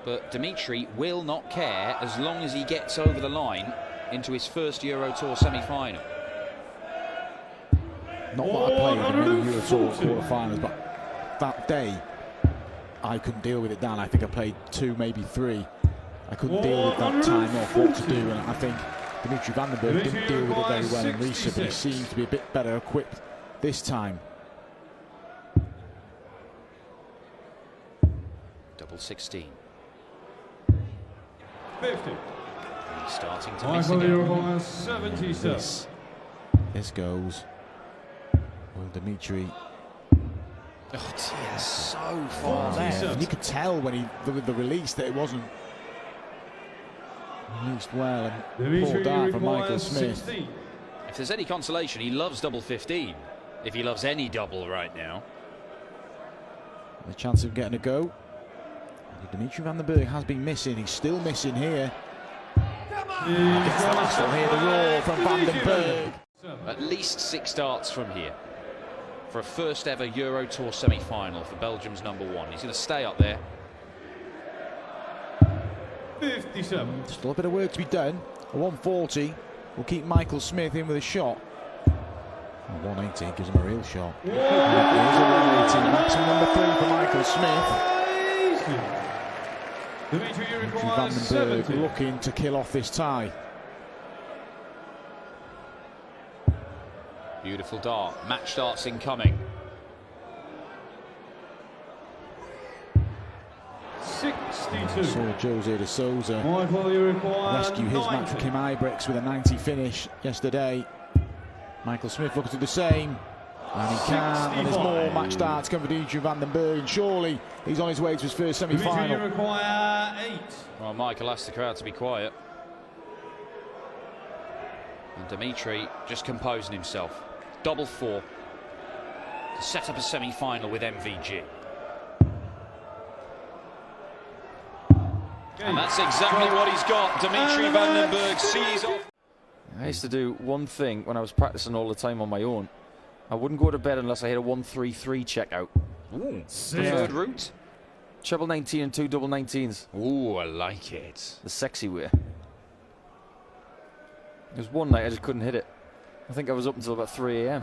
but Dimitri will not care as long as he gets over the line into his first Euro Tour semi-final. Not that I played in many Euro Tour quarter-finals, but that day I couldn't deal with it, Dan. I think I played 2, maybe 3. I couldn't deal with that time off, what to do, and I think Dimitri van den Bergh didn't deal with it very well in Riesa, but he seems to be a bit better equipped this time. Double 16. 50. He's starting to miss again. 77. This goes. Well, Dimitri. Oh dear, so far left. And you could tell when with the release that it wasn't released well, and poor dart from Michael Smith. 16. If there's any consolation, he loves double 15. If he loves any double right now. The chance of getting a go. Dimitri van den Bergh has been missing. He's still missing here. Gets the last one here, the roar from van den Bergh. At least 6 darts from here for a first ever Euro Tour semi-final for Belgium's #1. He's going to stay up there. 57. Still a bit of work to be done. A 140 will keep Michael Smith in with a shot. A 180 gives him a real shot. Here's a 180, maximum number 3 for Michael Smith. Dimitri van den Bergh looking to kill off this tie. Beautiful dart. Match darts incoming. 62. Saw Jose de Souza Michael, you require rescue his 90. match for Kim Ibrex with a 90 finish yesterday. Michael Smith looking to do the same. And he can, and there's more match darts coming for Dimitri van den Bergh, and surely he's on his way to his first semi-final. Dimitri, you require 8. Well, Michael asked the crowd to be quiet. And Dimitri just composing himself. Double 4 to set up a semi-final with MVG. And that's exactly what he's got. Dimitri van den Bergh sees off. I used to do one thing when I was practicing all the time on my own. I wouldn't go to bed unless I had a 1-3-3 checkout. Ooh, preferred route? Treble 19 and 2 double 19s. Ooh, I like it. The sexy way. There was one night I just couldn't hit it. I think I was up until about 3 AM.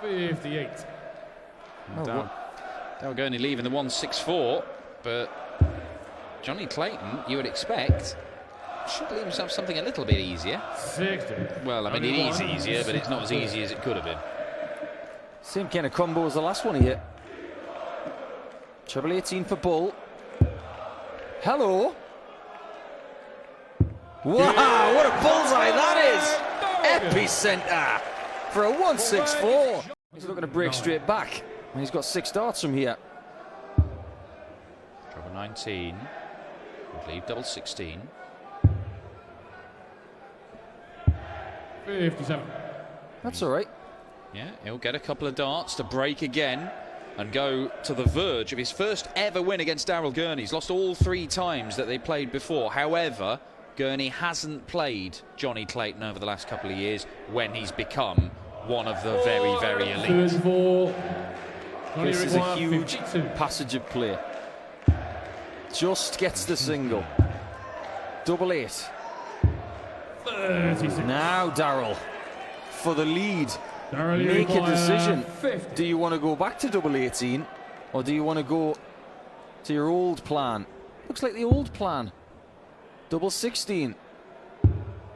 58. Daryl Gurney leaving the 164, but Johnny Clayton, you would expect, should leave himself something a little bit easier. 60. Well, I mean, it is easier, but it's not as easy as it could have been. Same kind of combo as the last one he hit. Treble 18 for Bull. Hello. Wow, what a bullseye that is! Epicenter for a 164. He's looking to break straight back, and he's got 6 darts from here. Treble 19 would leave double 16. 57. That's all right. Yeah, he'll get a couple of darts to break again and go to the verge of his first ever win against Daryl Gurney. He's lost all 3 times that they played before. However, Gurney hasn't played Johnny Clayton over the last couple of years when he's become one of the very, very elite. 34. This is a huge passage of play. Just gets the single. Double 8. 36. Now Daryl for the lead. Daryl, you Make a require decision. 50. Do you want to go back to double 18, or do you want to go to your old plan? Looks like the old plan. Double 16.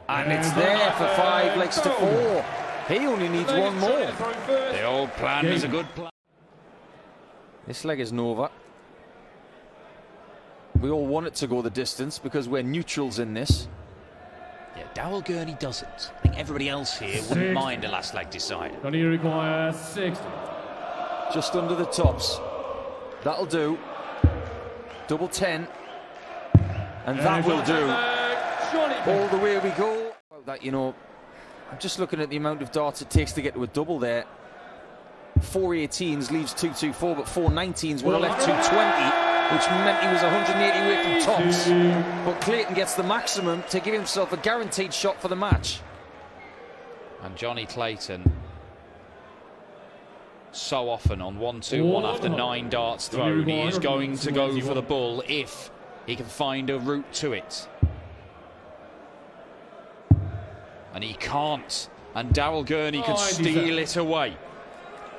And it's there for 5 legs to 4. He only needs 1 more. The old plan is a good plan. This leg is Nova. We all want it to go the distance because we're neutrals in this. Yeah, Daryl Gurney doesn't. I think everybody else here wouldn't mind a last leg decider. Gurney, you require 60. Just under the tops. That'll do. Double 10. And that will do. All the way we go. That, you know, I'm just looking at the amount of darts it takes to get to a double there. 4 18s leaves 224, but 4 19s would have left 220, which meant he was 180 away from tops. But Clayton gets the maximum to give himself a guaranteed shot for the match. And Johnny Clayton, so often on 1-2-1 after 9 darts thrown, he is going to go for the bull if he can find a route to it. And he can't. And Daryl Gurney can steal it away.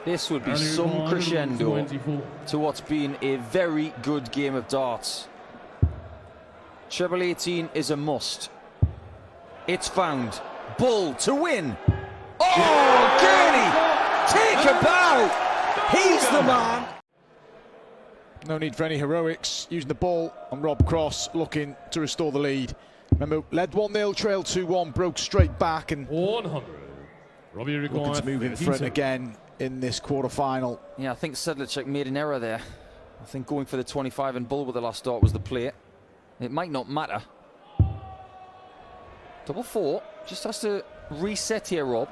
This would be some crescendo to what's been a very good game of darts. Treble 18 is a must. It's found. Bull to win. Oh, Gurney! Take a bow! He's the man! No need for any heroics. Using the ball on Rob Cross, looking to restore the lead. Remember, led 1-0, trailed 2-1, broke straight back and 100. Robbie looking to move in front again in this quarter-final. Yeah, I think Sedlacek made an error there. I think going for the 25 and bull with the last dart was the play. It might not matter. Double 4, just has to reset here, Rob.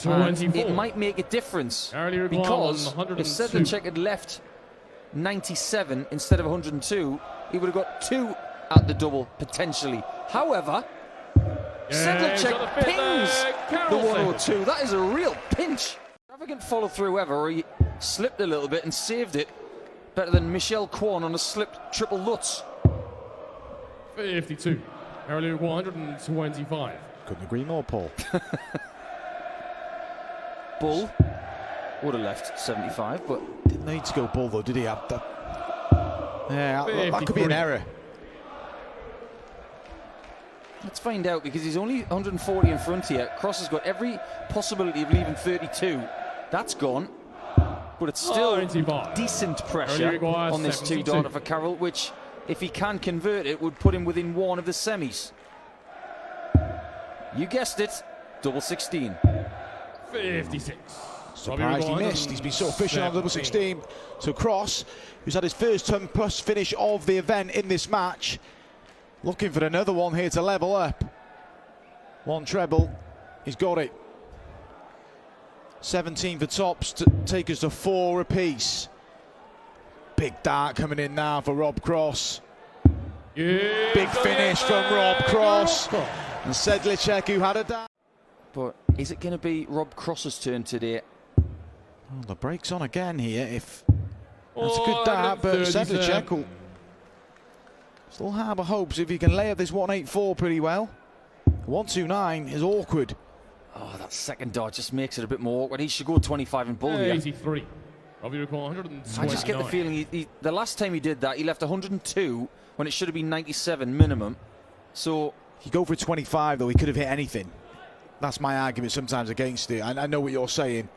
24. It might make a difference because if Sedlacek had left 97 instead of 102, he would have got 2 at the double potentially. However, Sedlacek pings the 102. That is a real pinch. Extravagant follow through ever. He slipped a little bit and saved it. Better than Michel Kwon on a slipped triple Lutz. 52. Earlier 125. Couldn't agree more, Paul. Bull would have left 75, but didn't need to go bull though, did he? Yeah, that could be an error. Let's find out, because he's only 140 in front here. Cross has got every possibility of leaving 32. That's gone. But it's still decent pressure on this 2-darter for Carroll, which, if he can convert it, would put him within 1 of the semis. You guessed it, double 16. 56. Surprised he missed. He's been so efficient on double 16. So Cross, who's had his first 10+ finish of the event in this match, looking for another one here to level up. 1 treble, he's got it. 17 for tops to take us to 4 apiece. Big dart coming in now for Rob Cross. Big finish from Rob Cross. And Sedlacek, who had a dart. But is it going to be Rob Cross's turn today? Well, the break's on again here. If that's a good dart, but Sedlacek will still harbour hopes if he can lay up this 184 pretty well. 129 is awkward. Oh, that second dart just makes it a bit more awkward. He should go 25 and bull here. 83. Robbie recall 129. I just get the feeling the last time he did that, he left 102 when it should have been 97 minimum. So if you go for a 25 though, he could have hit anything. That's my argument sometimes against it. I know what you're saying.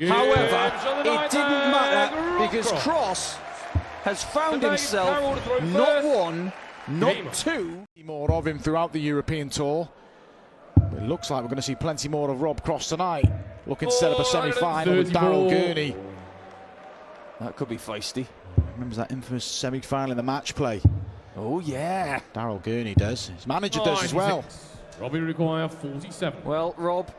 However, it didn't matter because Cross has found himself not 1, not 2. More of him throughout the European tour. It looks like we're going to see plenty more of Rob Cross tonight. Looking to set up a semi-final with Daryl Gurney. That could be feisty. Remembers that infamous semi-final in the match play? Oh yeah. Daryl Gurney does. His manager does as well. Robbie require 47. Well, Rob,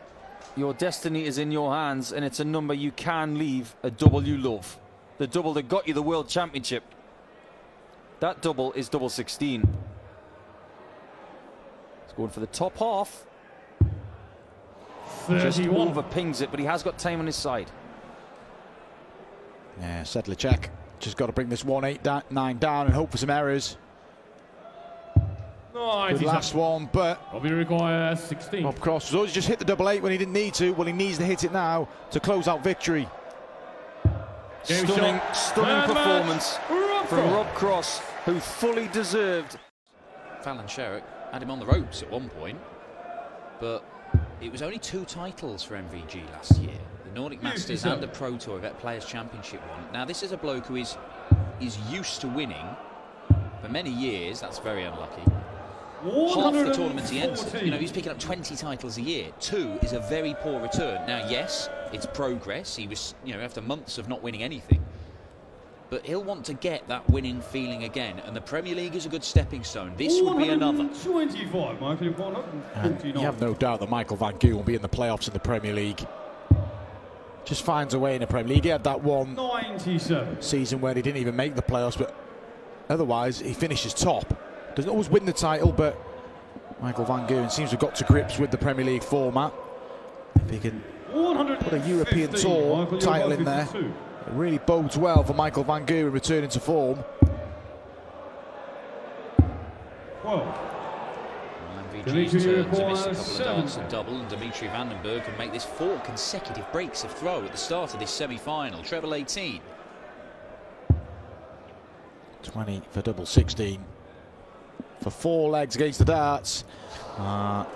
your destiny is in your hands, and it's a number you can leave, a double you love. The double that got you the World Championship. That double is double 16. He's going for the top half. 31. Just over pings it, but he has got time on his side. Yeah, Sedlacek just got to bring this 189 down and hope for some errors. Good last one, but Robbie require 16. Rob Cross has always just hit the double 8 when he didn't need to. Well, he needs to hit it now to close out victory. Stunning performance from Rob Cross, who fully deserved. Fallon Sherrick had him on the ropes at one point, but it was only 2 titles for MVG last year. The Nordic Masters and the Pro Tour Vet Players Championship one. Now this is a bloke who is used to winning. For many years, that's very unlucky. Half the tournaments he entered, you know, he's picking up 20 titles a year. 2 is a very poor return. Now, yes, it's progress. He was, you know, after months of not winning anything. But he'll want to get that winning feeling again. And the Premier League is a good stepping stone. This would be another. 25, Michael, You have no doubt that Michael Van Gerwen will be in the playoffs in the Premier League. Just finds a way in the Premier League. He had that one 97 season where he didn't even make the playoffs, but otherwise he finishes top. Doesn't always win the title, but Michael Van Gerwen seems to have got to grips with the Premier League format. If he can put a European Tour title in there, it really bodes well for Michael Van Gerwen returning to form. 12. MVG Dimitri turns to miss a requires couple of 7. darts and double, and Dimitri Bergh can make this 4 consecutive breaks of throw at the start of this semi-final. Treble 18. 20 for double 16. For 4 legs against the darts.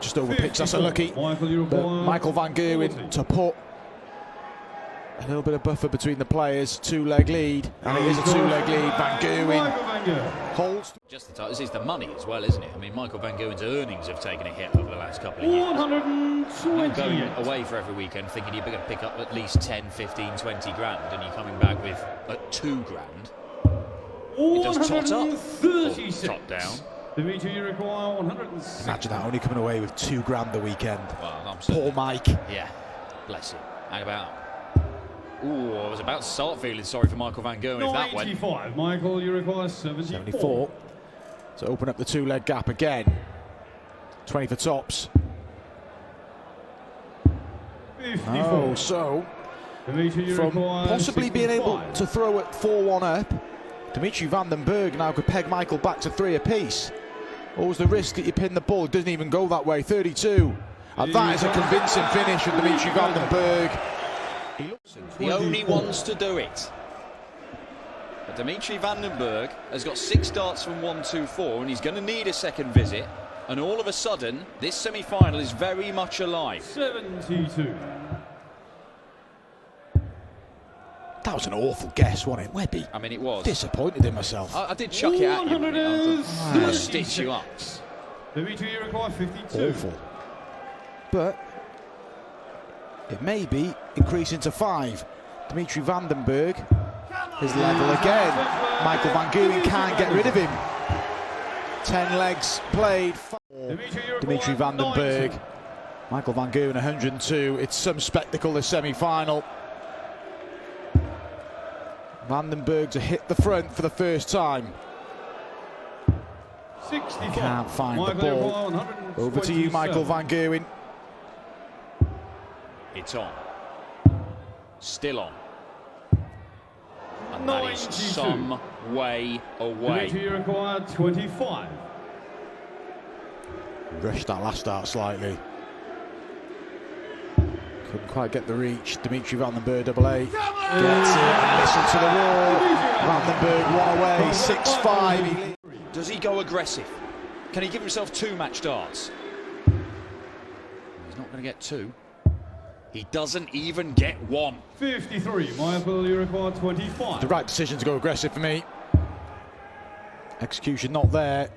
Just over pitch, that's unlucky. Michael van Gerwen to put a little bit of buffer between the players. 2-leg lead, and it is a 2-leg lead. Van Gerwen holds. Just this is the money as well, isn't it? I mean, Michael van Gerwen's earnings have taken a hit over the last couple of years. 120. You're going away for every weekend thinking you're going to pick up at least 10, 15, 20 grand, and you're coming back with 2 grand. It does tot up, or top down. Dimitri, you require 106. Imagine that, only coming away with 2 grand the weekend. Well, I'm Poor Mike. Yeah, bless him. Hang about. Ooh, I was about to start feeling sorry for Michael van Gerwen if that went. 95. Michael, you require 74 to open up the 2-leg gap again. 20 for tops. 54. Oh, so Dimitri, you from require possibly being able 65. to throw at 4-1 up, Dimitri Bergh now could peg Michael back to 3 apiece. Always the risk that you pin the ball. It doesn't even go that way. 32. And that is a convincing finish from Dimitri Bergh. He only wants to do it. But Dimitri Bergh has got 6 darts from 1-2-4, and he's going to need a second visit. And all of a sudden, this semi-final is very much alive. 72. That was an awful guess, wasn't it, Webby? I mean, it was. Disappointed in myself. I did chuck it at you. I want to stitch you up. Dimitri, you require 52. Awful. But it may be increasing to 5. Dimitri Bergh is level again. Michael van Gerwen can't get rid of him. 10 legs played. Dimitri Bergh. Michael van Gerwen 102. It's some spectacle, this semi-final. Bergh to hit the front for the first time. 64. Can't find Michael, the ball. Over to you, Michael van Gerwen. It's on. Still on. And that is 92. some way away. Dimitri, you require 25. Rushed that last start slightly. Couldn't quite get the reach. Dimitri Bergh, double 8. Gets it and listen to the roar. Bergh one away, 6-5. Does he go aggressive? Can he give himself 2 match darts? He's not going to get 2. He doesn't even get 1. 53. Michael, you require 25. The right decision to go aggressive for me. Execution not there.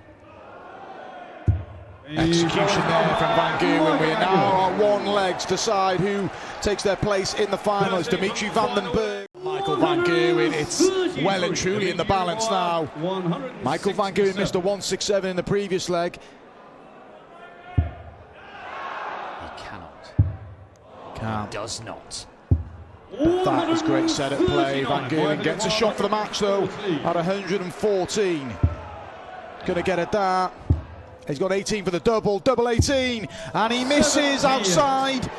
Execution there from van Gerwen. We are now on 1 leg to decide who takes their place in the final. It's Dimitri Bergh. Michael van Gerwen. It's well and truly in the balance now. Michael van Gerwen missed a 167 in the previous leg. He cannot. Can't. Does not. That was great set-up play. Van Gerwen gets a shot for the match though at 114. Gonna get a dart. He's got 18 for the double 18, and he misses outside.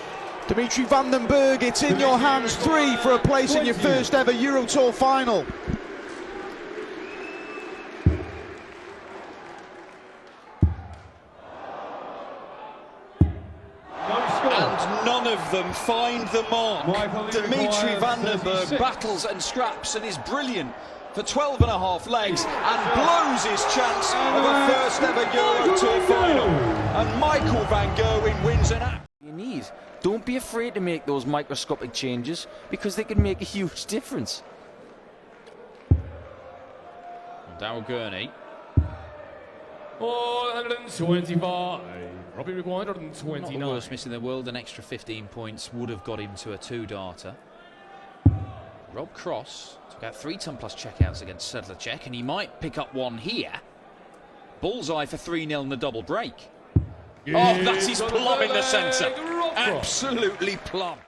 Dimitri Bergh, it's in your hands. 3 for a place in your first ever Euro Tour final. And none of them find the mark. Dimitri Bergh battles and scraps and is brilliant for 12.5 legs and blows his chance of a first ever Euro Tour final. And Michael van Gerwen wins an app. You need. Don't be afraid to make those microscopic changes because they can make a huge difference. Daryl Gurney. 125. Robbie required Not the 129. worst miss in the world. An extra 15 points would have got him to a 2-darter. Rob Cross took out 3 ton plus checkouts against Sedlacek, and he might pick up 1 here. Bullseye for 3-0 in the double break. Oh, that's his plum in the centre. Absolutely plum.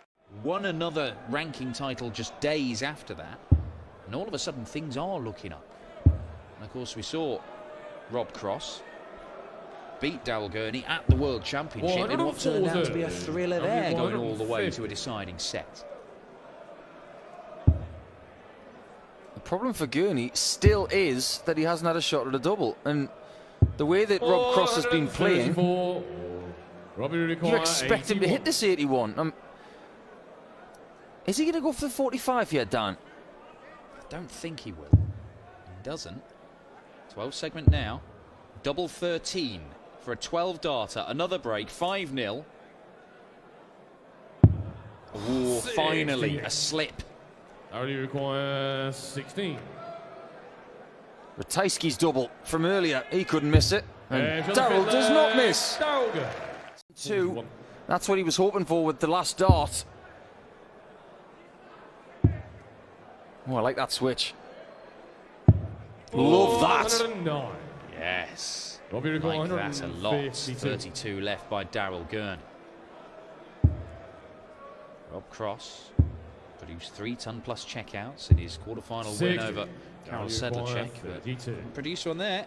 Won another ranking title just days after that. And all of a sudden things are looking up. And of course we saw Rob Cross beat Daryl Gurney at the World Championship in what turned out to be a thriller there, going all the way to a deciding set. The problem for Gurney still is that he hasn't had a shot at a double, and The way that Rob Cross has been playing, you you expect him to hit this 81. Is he going to go for the 45 here, Dan? I don't think he will. He doesn't. 12 segment now. Double 13 for a 12 darter. Another break. 5-0. Oh, finally a slip. Only require 16. Ratajski's double from earlier. He couldn't miss it. And Daryl does not miss. Two. That's what he was hoping for with the last dart. Oh, I like that switch. Love that. Yes. Like that a lot. 32 left by Daryl Gurney. Rob Cross produced 3-ton-plus checkouts in his quarter-final win over Karol Sedlacek. But produced one there.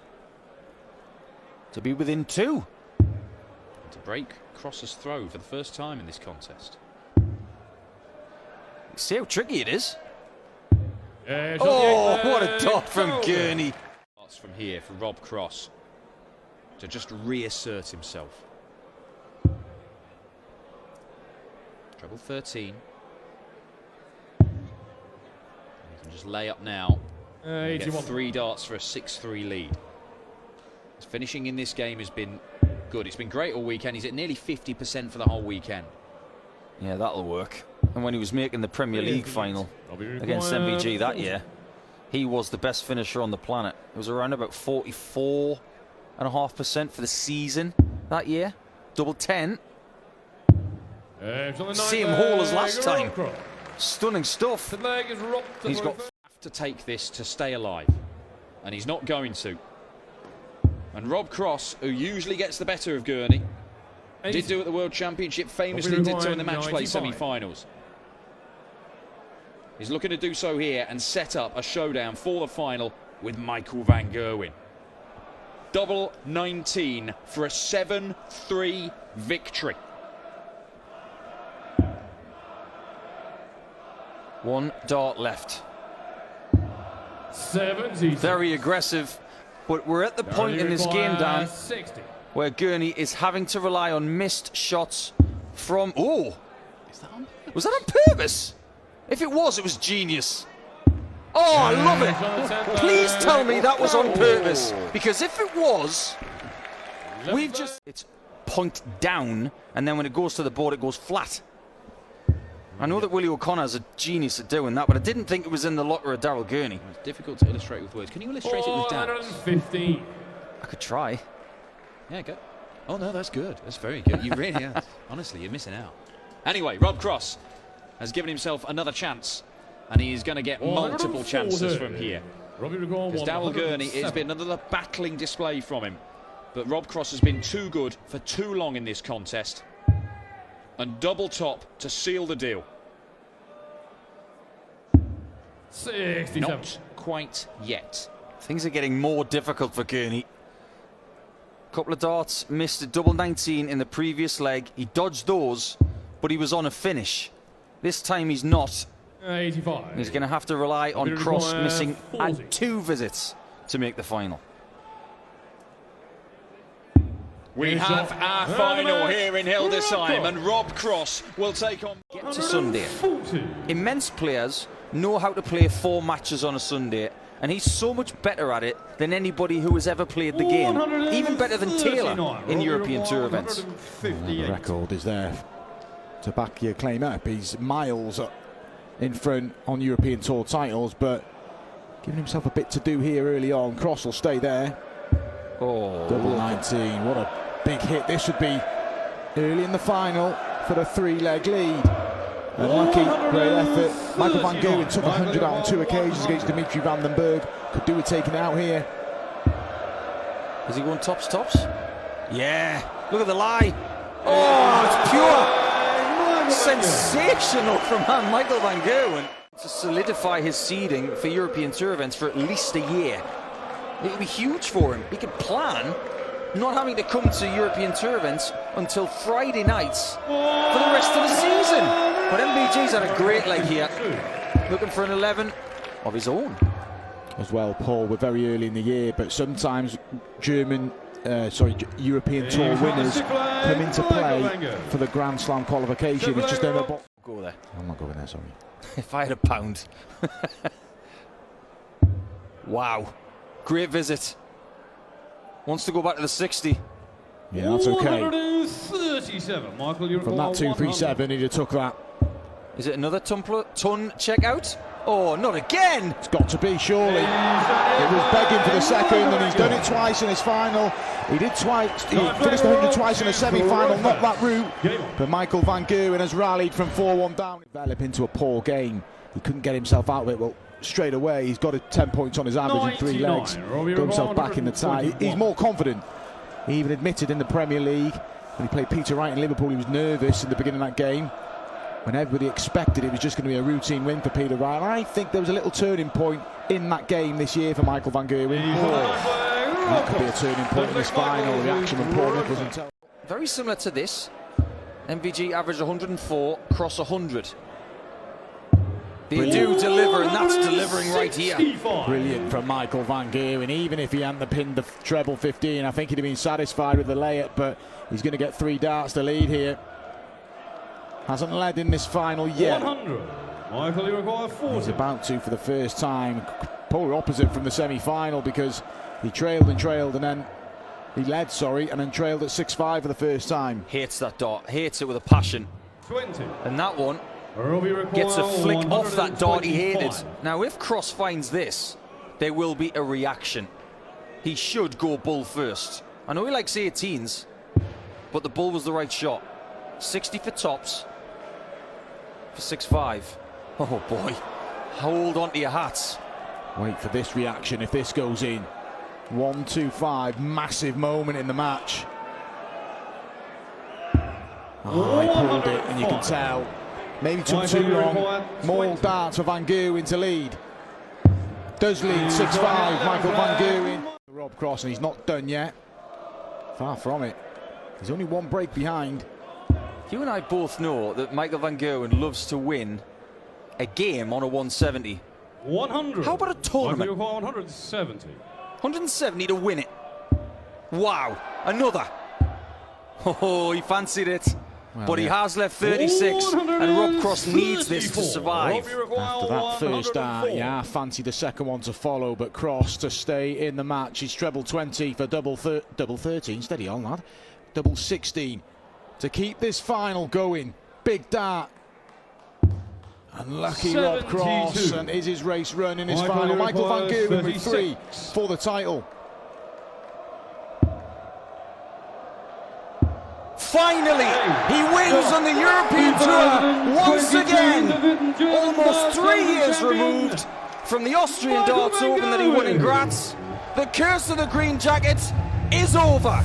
To be within 2. To break Cross's throw for the first time in this contest. See how tricky it is. Oh, what a dot from Gurney. From here for Rob Cross to just reassert himself. Treble 13. He can just lay up now. Get 3 darts for a 6-3 lead. His finishing in this game has been good. It's been great all weekend. He's at nearly 50% for the whole weekend. Yeah, that'll work. And when he was making the Premier League final against MVG that year, he was the best finisher on the planet. It was around about 44.5% for the season that year. Double 10. Same hole as last time. Stunning stuff. He's got to take this to stay alive, and he's not going to. And Rob Cross, who usually gets the better of Gurney, did do at the World Championship, famously did so in the match play semi-finals. He's looking to do so here and set up a showdown for the final with Michael van Gerwen. Double 19 for a 7-3 victory. 1 dart left. 70. Very aggressive, but we're at the point in this game, Dan, 60. where Gurney is having to rely on missed shots from... Oh! Was that on purpose? If it was genius. Oh, I love it. Please tell me that was on purpose, because if it was, we've just... It's point down, and then when it goes to the board, it goes flat. I know that Willie O'Connor's a genius at doing that, but I didn't think it was in the locker of Daryl Gurney. It's difficult to illustrate with words. Can you illustrate it with doubts? 15. I could try. Yeah, go. Oh, no, that's good. That's very good. You really are. Honestly, you're missing out. Anyway, Rob Cross has given himself another chance, and he is going to get multiple chances from here. Because Daryl Gurney, it's been another battling display from him. But Rob Cross has been too good for too long in this contest. And double top to seal the deal. 67. Not quite yet. Things are getting more difficult for Gurney. Couple of darts, missed a double 19 in the previous leg. He dodged those, but he was on a finish. This time he's not. 85. He's going to have to rely on Cross missing 2 visits to make the final. We have our final here in Hildesheim, and Rob Cross will take on... Get to Sunday. Immense players know how to play 4 matches on a Sunday, and he's so much better at it than anybody who has ever played the game. Even better than Taylor in European Tour events. The record is there to back your claim up. He's miles up in front on European Tour titles, but giving himself a bit to do here early on. Cross will stay there. Oh, double 19. What a big hit this would be early in the final for the 3-leg lead. Unlucky, great effort. Michael van Gerwen took 100 out on 2 occasions against Dimitri van den Bergh. Could do with taking it out here. Is he going tops? Yeah, look at the lie. Oh, it's pure. Sensational from Michael van Gerwen. To solidify his seeding for European Tour events for at least a year. It would be huge for him. He could plan not having to come to European Tour events until Friday nights for the rest of the season. But MVG's had a great leg here. Looking for an 11 of his own. As well, Paul, we're very early in the year, but sometimes German European Tour winners come into play for the Grand Slam qualification. It's just no Go there. I'm not going there, sorry. If I had a pound. Wow. Great visit. Wants to go back to the 60. Yeah, that's okay. 137. Michael, you From that 237, he'd have took that. Is it another ton check out? Oh, not again! It's got to be, surely. It was begging for the second, and he's done it twice in his final. He did twice. He finished the 100 twice in a semi-final, not that route. But Michael van Gerwen has rallied from 4-1 down. Develop into a poor game. He couldn't get himself out of it. Well, straight away, he's got 10 points on his average in 3 legs. Got himself back in the tie. He's more confident. He even admitted in the Premier League, when he played Peter Wright in Liverpool, he was nervous in the beginning of that game, when everybody expected it was just going to be a routine win for Peter Wright. And I think there was a little turning point in that game this year for Michael van Gerwen. That could be a turning point in this final. The action from Paul Nichols and tell. Very similar to this. MVG averaged 104, cross 100. They do deliver, and that's delivering right here. Brilliant from Michael van Gerwen. Even if he hadn't pinned the treble 15, I think he'd have been satisfied with the layup, but he's going to get 3 darts to lead here. Hasn't led in this final yet. 100. Michael, you require 40. He's about to for the first time. Polar opposite from the semi-final, because he trailed and then he led, and then trailed at 6-5 for the first time. Hates that dart, hates it with a passion. 20. And that one gets a flick off that dart he hated. Now, if Cross finds this, there will be a reaction. He should go bull first. I know he likes 18s, but the bull was the right shot. 60 for tops for 6-5. Oh boy, hold on to your hats. Wait for this reaction if this goes in. 1-2-5, massive moment in the match. Oh, he pulled it, and you can tell. Maybe took too long. More darts for van Gerwen to lead. Does lead 6-5, Michael van Gerwen. Rob Cross, and he's not done yet. Far from it. He's only 1 break behind. You and I both know that Michael van Gerwen loves to win a game on a 170. 100. How about a tournament? Michael, you require 170. 170 to win it. Wow, another. Oh, he fancied it. Well, but he has left 36, and Rob Cross needs this to survive. After that first dart, yeah, fancy the second one to follow, but Cross to stay in the match. He's treble 20 for double 13, steady on lad, double 16 to keep this final going. Big dart. And lucky Rob Cross, and is his race run in his final. Michael van Gerwen with 3 for the title. Finally, he wins on the European Tour once again. Almost 3 years removed from the Austrian Darts Open that he won in Graz. The curse of the green jacket is over.